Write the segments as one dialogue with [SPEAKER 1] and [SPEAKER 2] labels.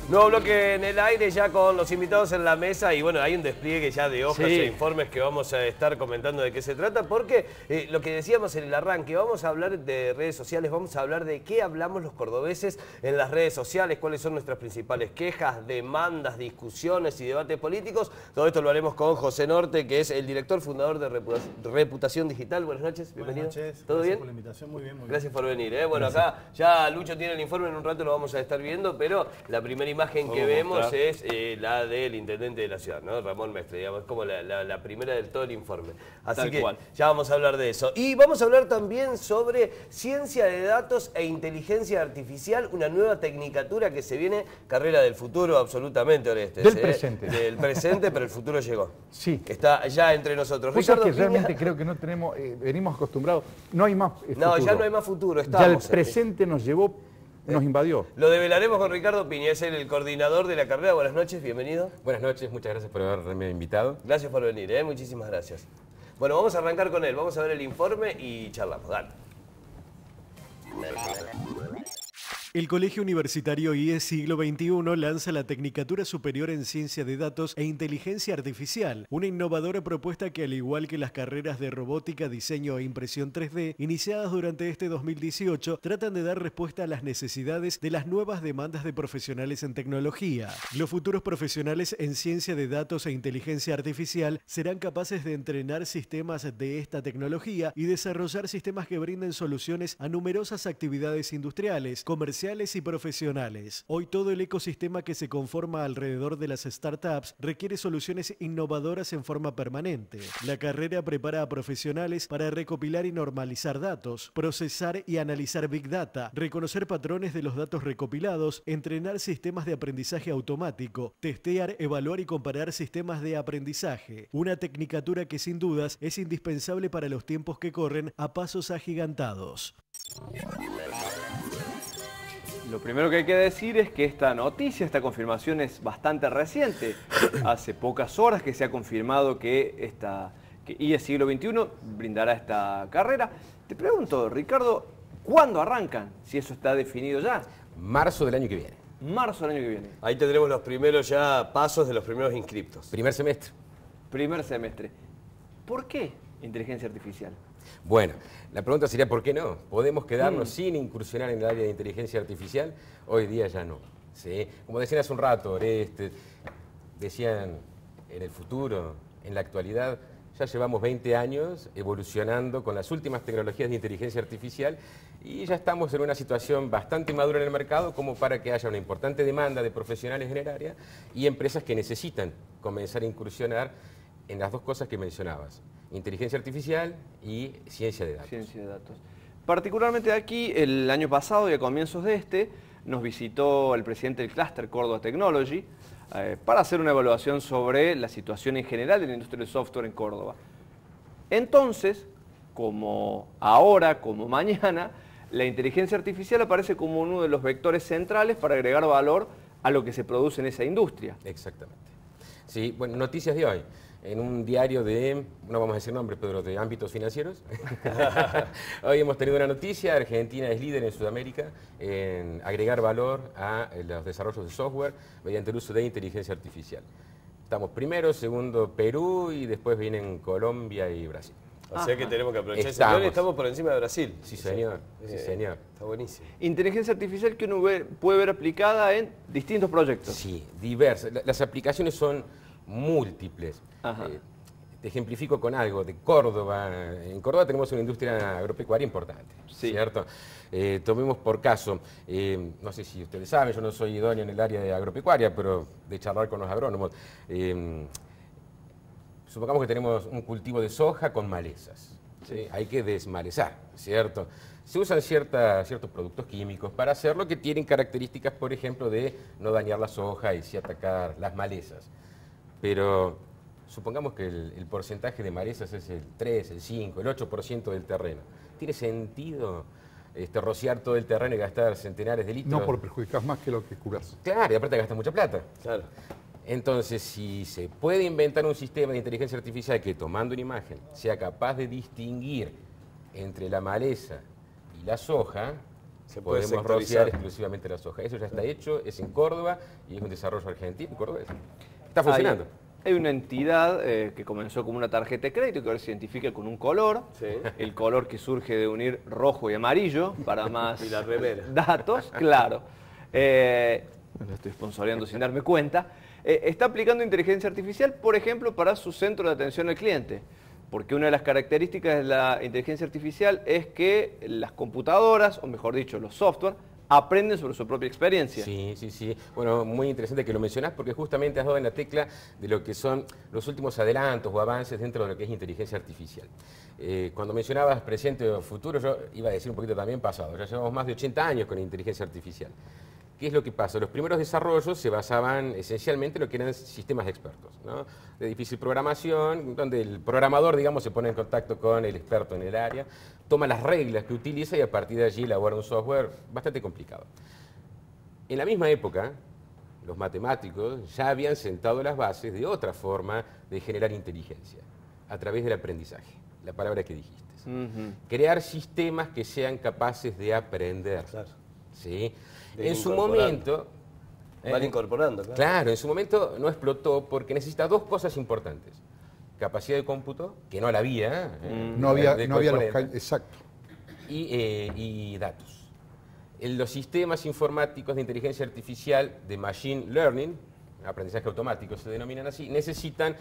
[SPEAKER 1] Nuevo bloque en el aire ya con los invitados en la mesa y bueno, hay un despliegue ya de hojas e informes que vamos a estar comentando de qué se trata porque lo que decíamos en el arranque, vamos a hablar de redes sociales, vamos a hablar de qué hablamos los cordobeses en las redes sociales, cuáles son nuestras principales quejas, demandas, discusiones y debates políticos. Todo esto lo haremos con José Norte, que es el director fundador de Reputación Digital. Buenas noches, bienvenido.
[SPEAKER 2] Buenas noches,
[SPEAKER 1] ¿Todo bien?
[SPEAKER 2] Gracias por la invitación, muy bien, muy bien.
[SPEAKER 1] Gracias por venir. Bueno, acá ya Lucho tiene el informe, en un rato lo vamos a estar viendo, pero la primera imagen que vemos es la del intendente de la ciudad, ¿no? Ramón Mestre, digamos, como la primera del todo el informe. Así que ya vamos a hablar de eso. Y vamos a hablar también sobre ciencia de datos e inteligencia artificial, una nueva tecnicatura que se viene, carrera del futuro absolutamente, Orestes.
[SPEAKER 3] Del presente.
[SPEAKER 1] Del presente, pero el futuro llegó.
[SPEAKER 3] Sí.
[SPEAKER 1] Está ya entre nosotros.
[SPEAKER 3] Pues
[SPEAKER 1] Ricardo
[SPEAKER 3] que
[SPEAKER 1] Piña,
[SPEAKER 3] realmente creo que no tenemos, venimos acostumbrados, no hay más futuro.
[SPEAKER 1] No, ya no hay más futuro,
[SPEAKER 3] Ya el
[SPEAKER 1] estamos.
[SPEAKER 3] presente nos llevó, nos invadió.
[SPEAKER 1] Lo develaremos con Ricardo Piña, es el coordinador de la carrera. Buenas noches, bienvenido.
[SPEAKER 4] Buenas noches, muchas gracias por haberme invitado.
[SPEAKER 1] Gracias por venir, muchísimas gracias. Bueno, vamos a arrancar con él, vamos a ver el informe y charlamos. Dale.
[SPEAKER 5] El Colegio Universitario IES Siglo XXI lanza la Tecnicatura Superior en Ciencia de Datos e Inteligencia Artificial, una innovadora propuesta que, al igual que las carreras de Robótica, Diseño e Impresión 3D, iniciadas durante este 2018, tratan de dar respuesta a las necesidades de las nuevas demandas de profesionales en tecnología. Los futuros profesionales en Ciencia de Datos e Inteligencia Artificial serán capaces de entrenar sistemas de esta tecnología y desarrollar sistemas que brinden soluciones a numerosas actividades industriales, comerciales y profesionales. Hoy todo el ecosistema que se conforma alrededor de las startups requiere soluciones innovadoras en forma permanente. La carrera prepara a profesionales para recopilar y normalizar datos, procesar y analizar Big Data, reconocer patrones de los datos recopilados, entrenar sistemas de aprendizaje automático, testear, evaluar y comparar sistemas de aprendizaje. Una tecnicatura que sin dudas es indispensable para los tiempos que corren a pasos agigantados.
[SPEAKER 6] Lo primero que hay que decir es que esta noticia, esta confirmación es bastante reciente. Hace pocas horas que se ha confirmado que IES Siglo XXI brindará esta carrera. Te pregunto, Ricardo, ¿cuándo arrancan? Si eso está definido ya.
[SPEAKER 4] Marzo del año que viene.
[SPEAKER 6] Marzo del año que viene.
[SPEAKER 1] Ahí tendremos los primeros ya pasos de los primeros inscriptos.
[SPEAKER 4] Primer semestre.
[SPEAKER 6] Primer semestre. ¿Por qué inteligencia artificial?
[SPEAKER 4] Bueno, la pregunta sería ¿por qué no? ¿Podemos quedarnos sin incursionar en el área de inteligencia artificial? Hoy día ya no. ¿Sí? Como decían hace un rato, decían en el futuro, en la actualidad, ya llevamos 20 años evolucionando con las últimas tecnologías de inteligencia artificial y ya estamos en una situación bastante madura en el mercado como para que haya una importante demanda de profesionales en el área y empresas que necesitan comenzar a incursionar en las dos cosas que mencionabas, inteligencia artificial y ciencia de datos.
[SPEAKER 6] Ciencia de datos. Particularmente aquí, el año pasado y a comienzos de nos visitó el presidente del Cluster Córdoba Technology para hacer una evaluación sobre la situación en general de la industria del software en Córdoba. Entonces, como ahora, como mañana, la inteligencia artificial aparece como uno de los vectores centrales para agregar valor a lo que se produce en esa industria.
[SPEAKER 4] Exactamente. Sí, bueno, noticias de hoy. En un diario de, no vamos a decir nombres, pero de ámbitos financieros. Hoy hemos tenido una noticia, Argentina es líder en Sudamérica en agregar valor a los desarrollos de software mediante el uso de inteligencia artificial. Estamos primero, segundo Perú y después vienen Colombia y Brasil.
[SPEAKER 1] O sea que tenemos que aprovechar ese nivel y estamos por encima de Brasil.
[SPEAKER 4] Sí, señor. Sí, señor.
[SPEAKER 1] Está buenísimo.
[SPEAKER 6] Inteligencia artificial que uno puede ver aplicada en distintos proyectos.
[SPEAKER 4] Sí, diversas. Las aplicaciones son múltiples. Te ejemplifico con algo de Córdoba. En Córdoba tenemos una industria agropecuaria importante, ¿cierto? Tomemos por caso, no sé si ustedes saben, yo no soy idóneo en el área de agropecuaria, pero de charlar con los agrónomos. Supongamos que tenemos un cultivo de soja con malezas. ¿Sí? Hay que desmalezar, ¿cierto? Se usan ciertos productos químicos para hacerlo que tienen características, por ejemplo, de no dañar la soja y sí atacar las malezas. Pero supongamos que el porcentaje de malezas es el 3, el 5, el 8% del terreno. ¿Tiene sentido rociar todo el terreno y gastar centenares de litros?
[SPEAKER 3] No, porque perjudicas más que lo que curas.
[SPEAKER 4] Claro, y aparte gastas mucha plata.
[SPEAKER 1] Claro.
[SPEAKER 4] Entonces, si se puede inventar un sistema de inteligencia artificial que, tomando una imagen, sea capaz de distinguir entre la maleza y la soja,
[SPEAKER 1] puede
[SPEAKER 4] podemos
[SPEAKER 1] sectorizar.
[SPEAKER 4] rociar exclusivamente la soja. Eso ya está hecho, es en Córdoba y es un desarrollo argentino y cordobés. Está funcionando.
[SPEAKER 6] Hay una entidad que comenzó como una tarjeta de crédito que ahora se identifica con un color,
[SPEAKER 1] Sí.
[SPEAKER 6] el color que surge de unir rojo y amarillo para más
[SPEAKER 1] Y la remera.
[SPEAKER 6] datos, claro. Lo estoy sponsoreando sin darme cuenta. Está aplicando inteligencia artificial, por ejemplo, para su centro de atención al cliente. Porque una de las características de la inteligencia artificial es que las computadoras, o mejor dicho, los software, aprenden sobre su propia experiencia.
[SPEAKER 4] Sí, sí, sí. Bueno, muy interesante que lo mencionás porque justamente has dado en la tecla de lo que son los últimos adelantos o avances dentro de lo que es inteligencia artificial. Cuando mencionabas presente o futuro, yo iba a decir un poquito también pasado. Ya llevamos más de 80 años con inteligencia artificial. ¿Qué es lo que pasa? Los primeros desarrollos se basaban esencialmente en lo que eran sistemas expertos, ¿no? De difícil programación, donde el programador, digamos, se pone en contacto con el experto en el área, toma las reglas que utiliza y a partir de allí elabora un software bastante complicado. En la misma época, los matemáticos ya habían sentado las bases de otra forma de generar inteligencia, a través del aprendizaje, la palabra que dijiste. Crear sistemas que sean capaces de aprender.
[SPEAKER 1] Claro.
[SPEAKER 4] ¿Sí?
[SPEAKER 1] De
[SPEAKER 4] En su
[SPEAKER 1] incorporando.
[SPEAKER 4] momento...
[SPEAKER 1] Van incorporando, claro.
[SPEAKER 4] Claro, en su momento no explotó porque necesita dos cosas importantes. Capacidad de cómputo, que no la había.
[SPEAKER 3] No había,
[SPEAKER 4] de
[SPEAKER 3] no había los...
[SPEAKER 4] componentes,
[SPEAKER 3] Exacto.
[SPEAKER 4] y datos. Los sistemas informáticos de inteligencia artificial de Machine Learning, aprendizaje automático se denominan así, necesitan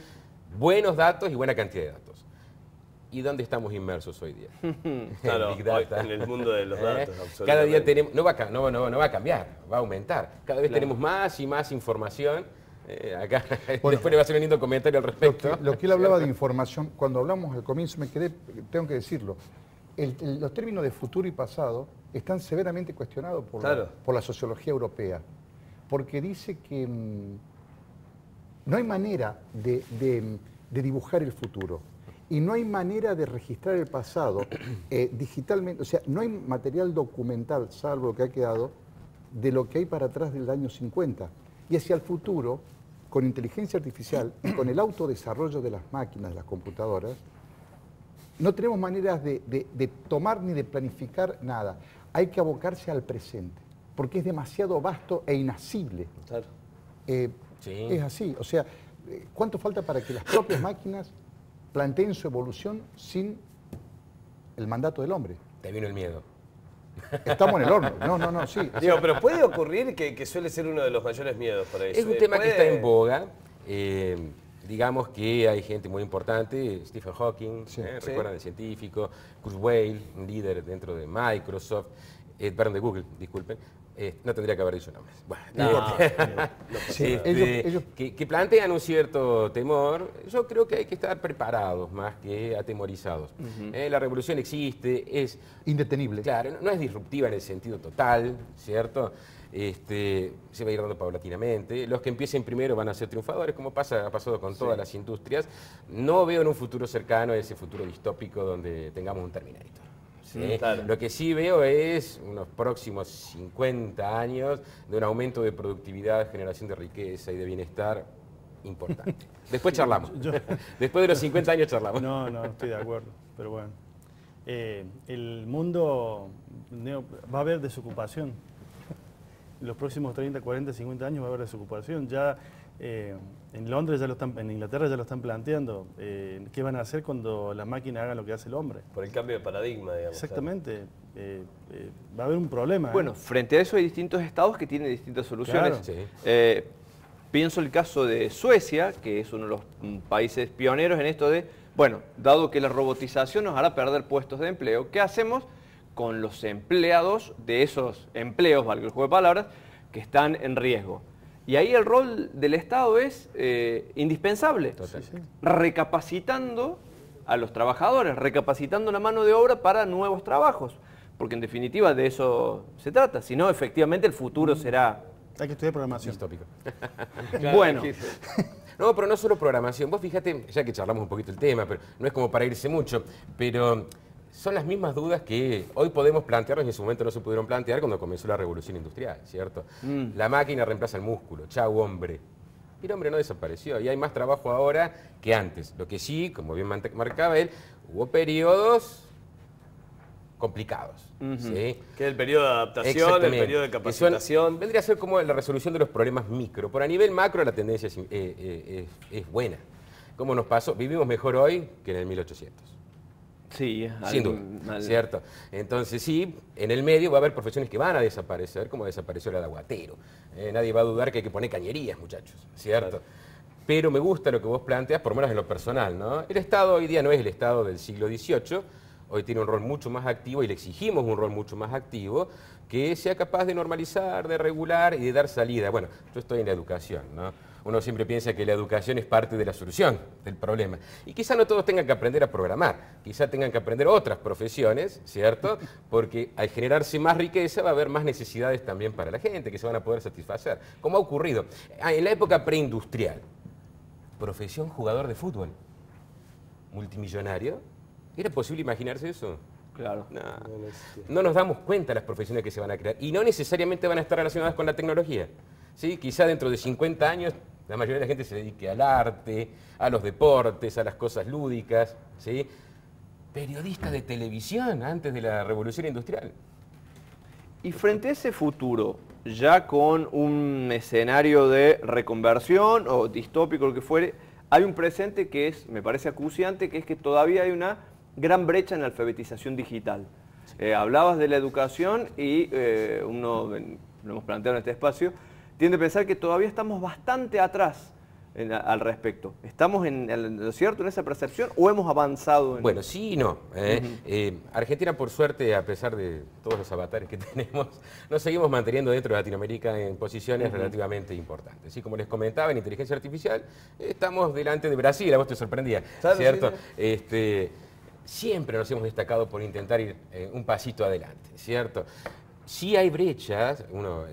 [SPEAKER 4] buenos datos y buena cantidad de datos. ¿Y dónde estamos inmersos hoy día?
[SPEAKER 1] Claro,
[SPEAKER 4] En Big Data.
[SPEAKER 1] hoy en el mundo de los datos, absolutamente.
[SPEAKER 4] Cada día tenemos, no va a cambiar, va a aumentar. Cada vez tenemos más y más información. Acá después le va a hacer un lindo comentario al respecto.
[SPEAKER 3] Lo que él hablaba de información, cuando hablamos al comienzo me quedé, tengo que decirlo, los términos de futuro y pasado están severamente cuestionados por,
[SPEAKER 1] Claro.
[SPEAKER 3] por la sociología europea, porque dice que no hay manera de dibujar el futuro y no hay manera de registrar el pasado digitalmente, o sea, no hay material documental, salvo lo que ha quedado, de lo que hay para atrás del año 50. Y hacia el futuro, con inteligencia artificial y con el autodesarrollo de las máquinas, de las computadoras, no tenemos maneras de tomar ni de planificar nada. Hay que abocarse al presente, porque es demasiado vasto e inasible.
[SPEAKER 1] Claro.
[SPEAKER 4] Sí.
[SPEAKER 3] Es así. O sea, ¿cuánto falta para que las propias máquinas planteen su evolución sin el mandato del hombre?
[SPEAKER 4] Te vino el miedo.
[SPEAKER 3] Estamos en el horno. No, sí.
[SPEAKER 1] Digo, pero puede ocurrir que suele ser uno de los mayores miedos por eso.
[SPEAKER 4] Es un tema que
[SPEAKER 1] Puede-
[SPEAKER 4] está en boga. Digamos que hay gente muy importante, Stephen Hawking, recuerdan el científico, Kurzweil, un líder dentro de Microsoft, perdón, de Google, disculpen. No tendría que haber dicho nombres. Bueno,
[SPEAKER 3] Sí, ellos-
[SPEAKER 4] que plantean un cierto temor. Yo creo que hay que estar preparados más que atemorizados. La revolución existe, es
[SPEAKER 3] indetenible.
[SPEAKER 4] claro, no es disruptiva en el sentido total, ¿cierto? Se va a ir dando paulatinamente. Los que empiecen primero van a ser triunfadores, como ha pasado con todas las industrias. No veo en un futuro cercano ese futuro distópico donde tengamos un Terminator. ¿sí?
[SPEAKER 1] Claro.
[SPEAKER 4] Lo que sí veo es unos próximos 50 años de un aumento de productividad, generación de riqueza y de bienestar importante. Después charlamos. Después de los 50 años charlamos.
[SPEAKER 2] No, estoy de acuerdo, pero bueno. El mundo va a haber desocupación. En los próximos 30, 40, 50 años va a haber desocupación. Ya en Londres, en Inglaterra ya lo están planteando. ¿Qué van a hacer cuando la máquina haga lo que hace el hombre?
[SPEAKER 1] Por el cambio de paradigma, digamos.
[SPEAKER 2] Exactamente. Va a haber un problema.
[SPEAKER 6] Bueno, frente a eso hay distintos estados que tienen distintas soluciones.
[SPEAKER 2] Claro.
[SPEAKER 4] Sí.
[SPEAKER 6] Pienso el caso de Suecia, que es uno de los países pioneros en esto de, bueno, dado que la robotización nos hará perder puestos de empleo, ¿qué hacemos con los empleados de esos empleos, valga el juego de palabras, que están en riesgo? Y ahí el rol del Estado es indispensable,
[SPEAKER 4] Total.
[SPEAKER 6] recapacitando a los trabajadores, recapacitando la mano de obra para nuevos trabajos, porque en definitiva de eso se trata, si no efectivamente el futuro será...
[SPEAKER 2] Hay que estudiar programación.
[SPEAKER 4] Distópico.
[SPEAKER 6] Bueno,
[SPEAKER 4] No, pero no solo programación. Vos fíjate, ya que charlamos un poquito el tema, pero no es como para irse mucho, pero son las mismas dudas que hoy podemos plantearnos y en su momento no se pudieron plantear cuando comenzó la revolución industrial, ¿cierto? La máquina reemplaza el músculo, chau hombre. Y el hombre no desapareció y hay más trabajo ahora que antes. Lo que sí, como bien marcaba él, hubo periodos complicados. ¿Sí?
[SPEAKER 1] Que es el periodo de adaptación, el periodo de capacitación.
[SPEAKER 4] Vendría a ser como la resolución de los problemas micro. Pero a nivel macro la tendencia es buena. ¿Cómo nos pasó? Vivimos mejor hoy que en el 1800.
[SPEAKER 6] Sí,
[SPEAKER 4] Sin duda, ¿cierto? Entonces sí, en el medio va a haber profesiones que van a desaparecer, como desapareció el aguatero. Nadie va a dudar que hay que poner cañerías, muchachos, ¿cierto? Claro. Pero me gusta lo que vos planteas, por lo menos en lo personal, ¿no? El Estado hoy día no es el Estado del siglo XVIII, hoy tiene un rol mucho más activo y le exigimos un rol mucho más activo que sea capaz de normalizar, de regular y de dar salida. Bueno, yo estoy en la educación, ¿no? Uno siempre piensa que la educación es parte de la solución del problema. Y quizá no todos tengan que aprender a programar, quizá tengan que aprender otras profesiones, ¿cierto? Porque al generarse más riqueza va a haber más necesidades también para la gente que se van a poder satisfacer. Como ha ocurrido en la época preindustrial, profesión jugador de fútbol, multimillonario, ¿era posible imaginarse eso?
[SPEAKER 6] Claro.
[SPEAKER 4] No nos damos cuenta de las profesiones que se van a crear y no necesariamente van a estar relacionadas con la tecnología. ¿Sí? Quizá dentro de 50 años la mayoría de la gente se dedique al arte, a los deportes, a las cosas lúdicas. ¿Sí? Periodistas de televisión antes de la revolución industrial.
[SPEAKER 6] Y frente a ese futuro, ya con un escenario de reconversión o distópico, lo que fuere, hay un presente que es, me parece acuciante, que es que todavía hay una gran brecha en la alfabetización digital. Hablabas de la educación y uno, lo hemos planteado en este espacio, tiende a pensar que todavía estamos bastante atrás al respecto. ¿Estamos en lo cierto en esa percepción o hemos avanzado?
[SPEAKER 4] Bueno, sí y no. Argentina, por suerte, a pesar de todos los avatares que tenemos, nos seguimos manteniendo dentro de Latinoamérica en posiciones relativamente importantes. Así como les comentaba, en inteligencia artificial estamos delante de Brasil, a vos te sorprendía, ¿claro? ¿Cierto? Sí. Siempre nos hemos destacado por intentar ir un pasito adelante, ¿cierto? Sí hay brechas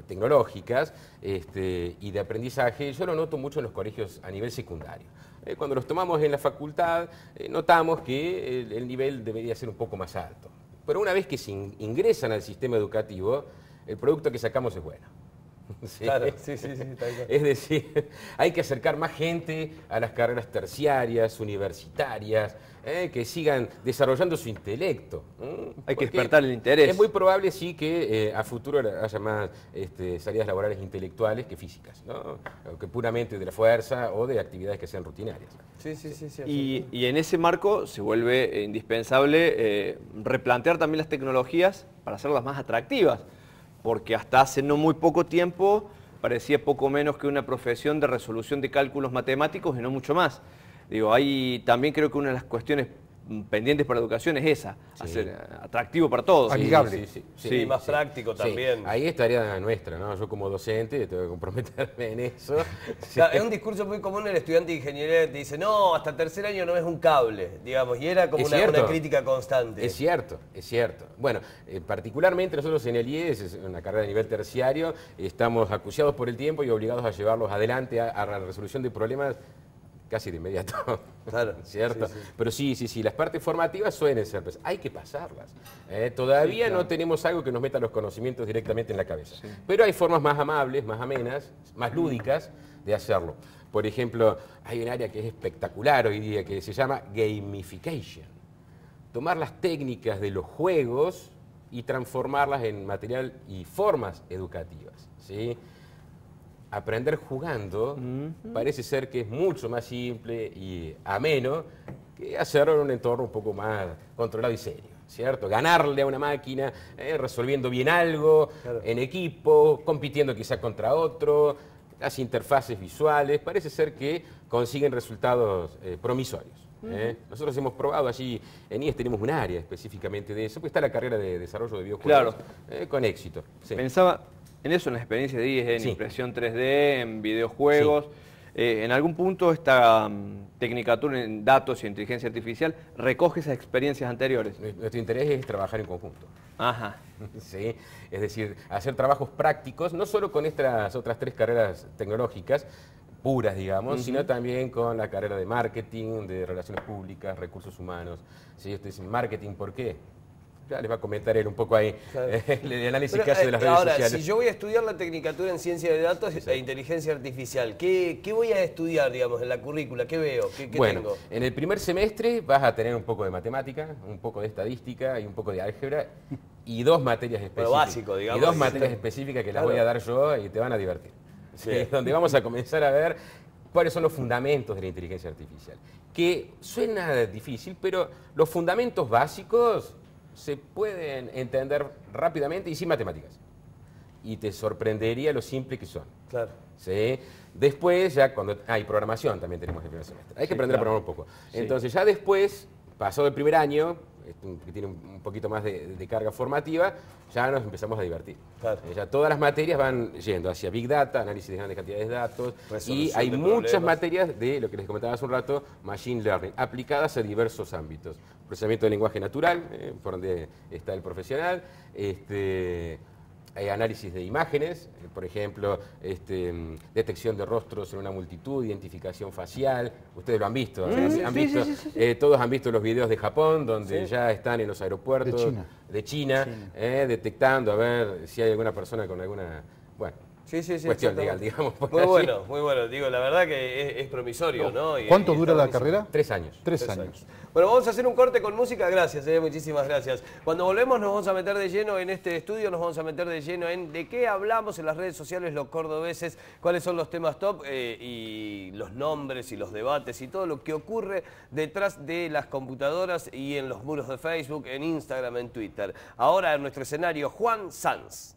[SPEAKER 4] tecnológicas y de aprendizaje, yo lo noto mucho en los colegios a nivel secundario. Cuando los tomamos en la facultad, notamos que el nivel debería ser un poco más alto. Pero una vez que se ingresan al sistema educativo, el producto que sacamos es bueno. ¿Sí?
[SPEAKER 1] Claro, sí,
[SPEAKER 4] es decir, hay que acercar más gente a las carreras terciarias, universitarias, que sigan desarrollando su intelecto.
[SPEAKER 6] Hay que despertar el interés.
[SPEAKER 4] Es muy probable, sí, que a futuro haya más salidas laborales intelectuales que físicas, ¿no? Que puramente de la fuerza o de actividades que sean rutinarias.
[SPEAKER 1] Sí.
[SPEAKER 6] Y en ese marco se vuelve indispensable replantear también las tecnologías para hacerlas más atractivas. Porque hasta hace no muy poco tiempo parecía poco menos que una profesión de resolución de cálculos matemáticos y no mucho más. Digo, ahí también creo que una de las cuestiones pendientes para la educación es esa, hacer atractivo para todos.
[SPEAKER 3] Amigable.
[SPEAKER 1] Sí, más práctico también.
[SPEAKER 4] Ahí es tarea nuestra, ¿no? Yo como docente tengo que comprometerme en eso.
[SPEAKER 1] Claro, es un discurso muy común el estudiante de ingeniería que te dice, no, hasta tercer año no es un cable, digamos, y era como una crítica constante.
[SPEAKER 4] Es cierto. Bueno, particularmente nosotros en el IES, es una carrera de nivel terciario, estamos acuciados por el tiempo y obligados a llevarlos adelante a la resolución de problemas casi de inmediato,
[SPEAKER 1] claro,
[SPEAKER 4] ¿cierto? Sí. Pero sí, las partes formativas suelen ser, pues, hay que pasarlas. Todavía no tenemos algo que nos meta los conocimientos directamente en la cabeza. Sí. Pero hay formas más amables, más amenas, más lúdicas de hacerlo. Por ejemplo, hay un área que es espectacular hoy día que se llama gamification. Tomar las técnicas de los juegos y transformarlas en material y formas educativas, ¿sí? Aprender jugando parece ser que es mucho más simple y ameno que hacerlo en un entorno un poco más controlado y serio, ¿cierto? Ganarle a una máquina, resolviendo bien algo, en equipo, compitiendo quizá contra otro, las interfaces visuales, parece ser que consiguen resultados promisorios. Nosotros hemos probado allí, en IES tenemos un área específicamente de eso, pues está la carrera de desarrollo de videojuegos con éxito. Sí.
[SPEAKER 6] Pensaba en eso, en las experiencias de IES, en impresión 3D, en videojuegos. En algún punto esta tecnicatura en datos y inteligencia artificial recoge esas experiencias anteriores.
[SPEAKER 4] Nuestro interés es trabajar en conjunto.
[SPEAKER 6] Ajá.
[SPEAKER 4] Sí, es decir, hacer trabajos prácticos, no solo con estas otras 3 carreras tecnológicas puras, digamos, sino también con la carrera de marketing, de relaciones públicas, recursos humanos. Si usted dice marketing, ¿por qué? Ya les va a comentar él un poco ahí el análisis
[SPEAKER 1] Pero,
[SPEAKER 4] que hace de las redes
[SPEAKER 1] ahora,
[SPEAKER 4] sociales.
[SPEAKER 1] si yo voy a estudiar la tecnicatura en ciencia de datos e inteligencia artificial, ¿qué voy a estudiar, digamos, en la currícula? ¿Qué veo? ¿Qué
[SPEAKER 4] Bueno,
[SPEAKER 1] tengo?
[SPEAKER 4] en el primer semestre vas a tener un poco de matemática, un poco de estadística y un poco de álgebra y 2 materias específicas.
[SPEAKER 1] Pero básico, digamos.
[SPEAKER 4] Y 2 materias específicas que las voy a dar yo y te van a divertir. ¿Sí? Donde vamos a comenzar a ver cuáles son los fundamentos de la inteligencia artificial. Que suena difícil, pero los fundamentos básicos se pueden entender rápidamente y sin matemáticas. Y te sorprendería lo simple que son.
[SPEAKER 1] Claro.
[SPEAKER 4] ¿Sí? Después, ya cuando hay programación, también tenemos el primer semestre. Hay que aprender a programar un poco.
[SPEAKER 2] Sí.
[SPEAKER 4] Entonces, ya después, pasado el primer año, que tiene un poquito más de carga formativa, ya nos empezamos a divertir.
[SPEAKER 1] Claro.
[SPEAKER 4] Ya todas las materias van yendo hacia Big Data, análisis de grandes cantidades de datos, y
[SPEAKER 1] Resolución
[SPEAKER 4] hay
[SPEAKER 1] de
[SPEAKER 4] muchas
[SPEAKER 1] problemas.
[SPEAKER 4] materias de lo que les comentaba hace un rato, Machine Learning, aplicadas a diversos ámbitos. Procesamiento de lenguaje natural, por donde está el profesional, hay análisis de imágenes, por ejemplo, detección de rostros en una multitud, identificación facial. Ustedes lo han visto, todos han visto los videos de Japón, donde ya están en los aeropuertos de China. Detectando a ver si hay alguna persona con alguna... Bueno, cuestión legal, digamos.
[SPEAKER 1] Muy bueno, muy bueno. Digo, la verdad que es promisorio, ¿no?
[SPEAKER 3] ¿Cuánto dura la
[SPEAKER 1] está buenísimo.
[SPEAKER 3] carrera?
[SPEAKER 4] 3 años.
[SPEAKER 3] 3 años.
[SPEAKER 1] Bueno, vamos a hacer un corte con música. Gracias, muchísimas gracias. Cuando volvemos nos vamos a meter de lleno en este estudio, nos vamos a meter de lleno en de qué hablamos en las redes sociales los cordobeses, cuáles son los temas top y los nombres y los debates y todo lo que ocurre detrás de las computadoras y en los muros de Facebook, en Instagram, en Twitter. Ahora en nuestro escenario, Juan Sanz.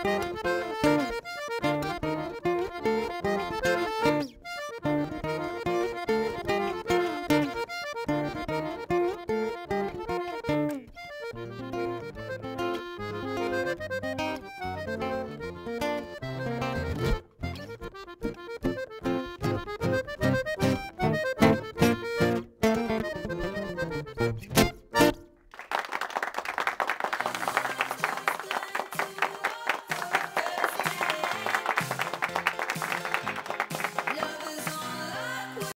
[SPEAKER 1] Chao.